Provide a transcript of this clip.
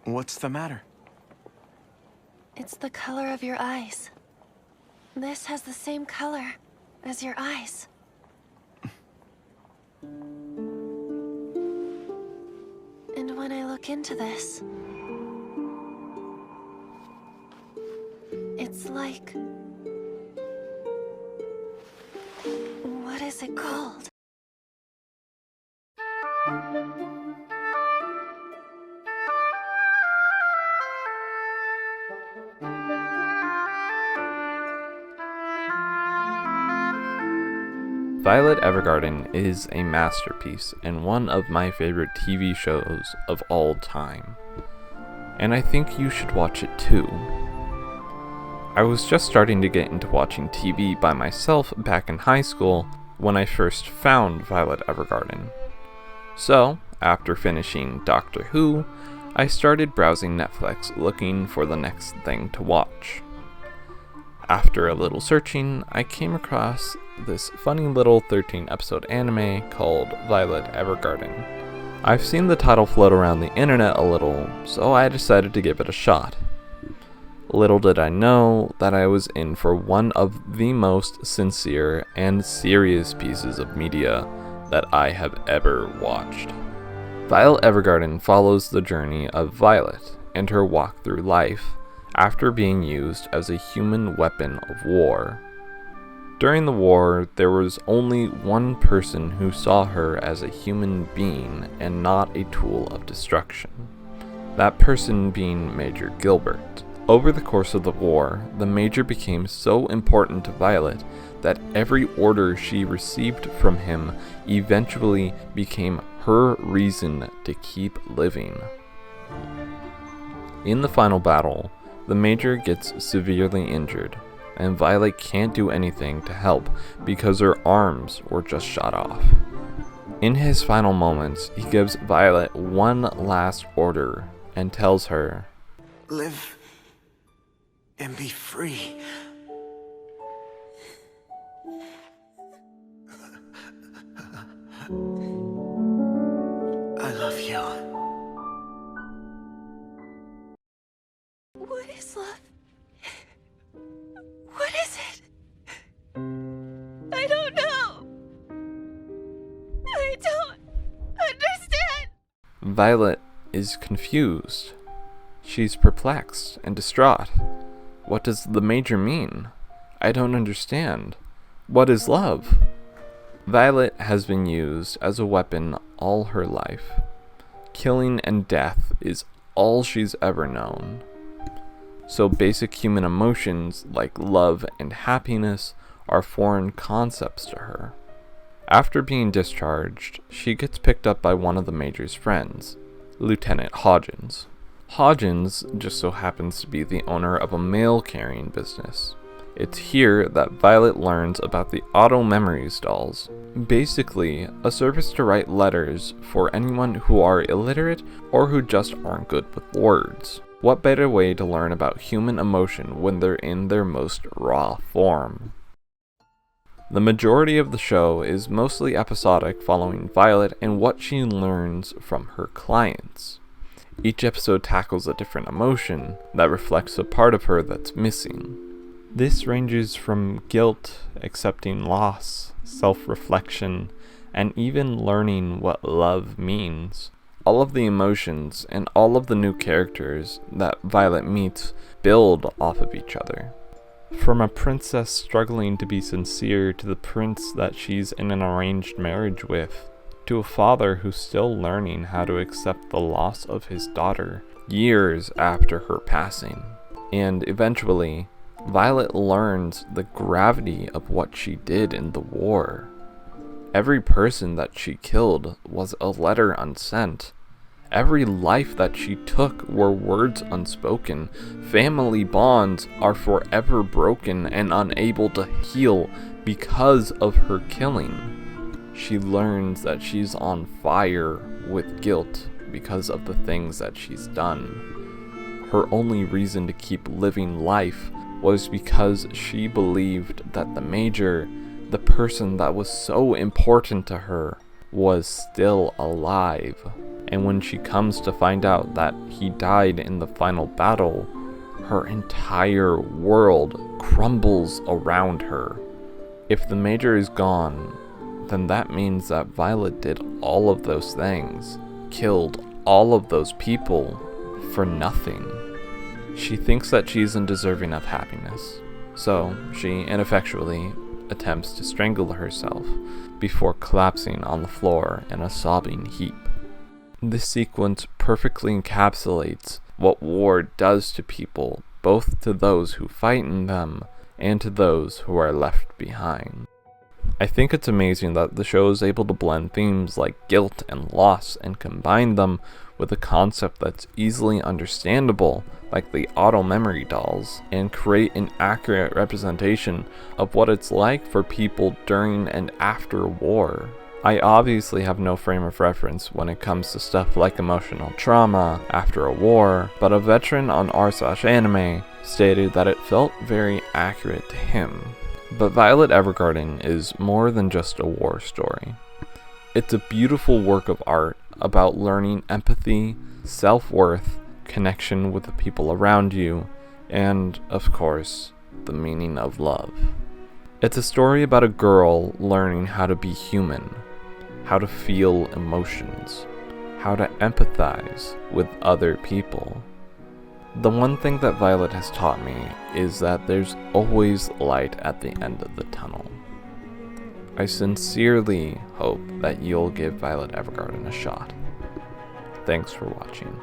What's the matter? It's the color of your eyes. This has the same color as your eyes. And when I look into this, it's like... What is it called? Violet Evergarden is a masterpiece and one of my favorite TV shows of all time. And I think you should watch it too. I was just starting to get into watching TV by myself back in high school when I first found Violet Evergarden. So, after finishing Doctor Who, I started browsing Netflix looking for the next thing to watch. After a little searching, I came across this funny little 13-episode anime called Violet Evergarden. I've seen the title float around the internet a little, so I decided to give it a shot. Little did I know that I was in for one of the most sincere and serious pieces of media that I have ever watched. Violet Evergarden follows the journey of Violet and her walk through life after being used as a human weapon of war. During the war, there was only one person who saw her as a human being and not a tool of destruction. That person being Major Gilbert. Over the course of the war, the Major became so important to Violet that every order she received from him eventually became her reason to keep living. In the final battle, the Major gets severely injured, and Violet can't do anything to help because her arms were just shot off. In his final moments, he gives Violet one last order and tells her, Live and be free. I love you. What is love? What is it? I don't know. I don't understand. Violet is confused. She's perplexed and distraught. What does the Major mean? I don't understand. What is love? Violet has been used as a weapon all her life. Killing and death is all she's ever known. So basic human emotions like love and happiness are foreign concepts to her. After being discharged, she gets picked up by one of the Major's friends, Lieutenant Hodgins. Hodgins just so happens to be the owner of a mail-carrying business. It's here that Violet learns about the Auto Memories dolls, basically a service to write letters for anyone who are illiterate or who just aren't good with words. What better way to learn about human emotion when they're in their most raw form? The majority of the show is mostly episodic, following Violet and what she learns from her clients. Each episode tackles a different emotion that reflects a part of her that's missing. This ranges from guilt, accepting loss, self-reflection, and even learning what love means. All of the emotions and all of the new characters that Violet meets build off of each other. From a princess struggling to be sincere to the prince that she's in an arranged marriage with, to a father who's still learning how to accept the loss of his daughter years after her passing. And eventually, Violet learns the gravity of what she did in the war. Every person that she killed was a letter unsent. Every life that she took were words unspoken. Family bonds are forever broken and unable to heal because of her killing. She learns that she's on fire with guilt because of the things that she's done. Her only reason to keep living life was because she believed that the Major, the person that was so important to her, was still alive. And when she comes to find out that he died in the final battle, her entire world crumbles around her. If the Major is gone, then that means that Violet did all of those things, killed all of those people for nothing. She thinks that she isn't deserving of happiness, so she ineffectually attempts to strangle herself before collapsing on the floor in a sobbing heap. This sequence perfectly encapsulates what war does to people, both to those who fight in them and to those who are left behind. I think it's amazing that the show is able to blend themes like guilt and loss and combine them with a concept that's easily understandable, like the auto memory dolls, and create an accurate representation of what it's like for people during and after war. I obviously have no frame of reference when it comes to stuff like emotional trauma after a war, but a veteran on r/anime stated that it felt very accurate to him. But Violet Evergarden is more than just a war story. It's a beautiful work of art about learning empathy, self-worth, connection with the people around you, and, of course, the meaning of love. It's a story about a girl learning how to be human, how to feel emotions, how to empathize with other people. The one thing that Violet has taught me is that there's always light at the end of the tunnel. I sincerely hope that you'll give Violet Evergarden a shot. Thanks for watching.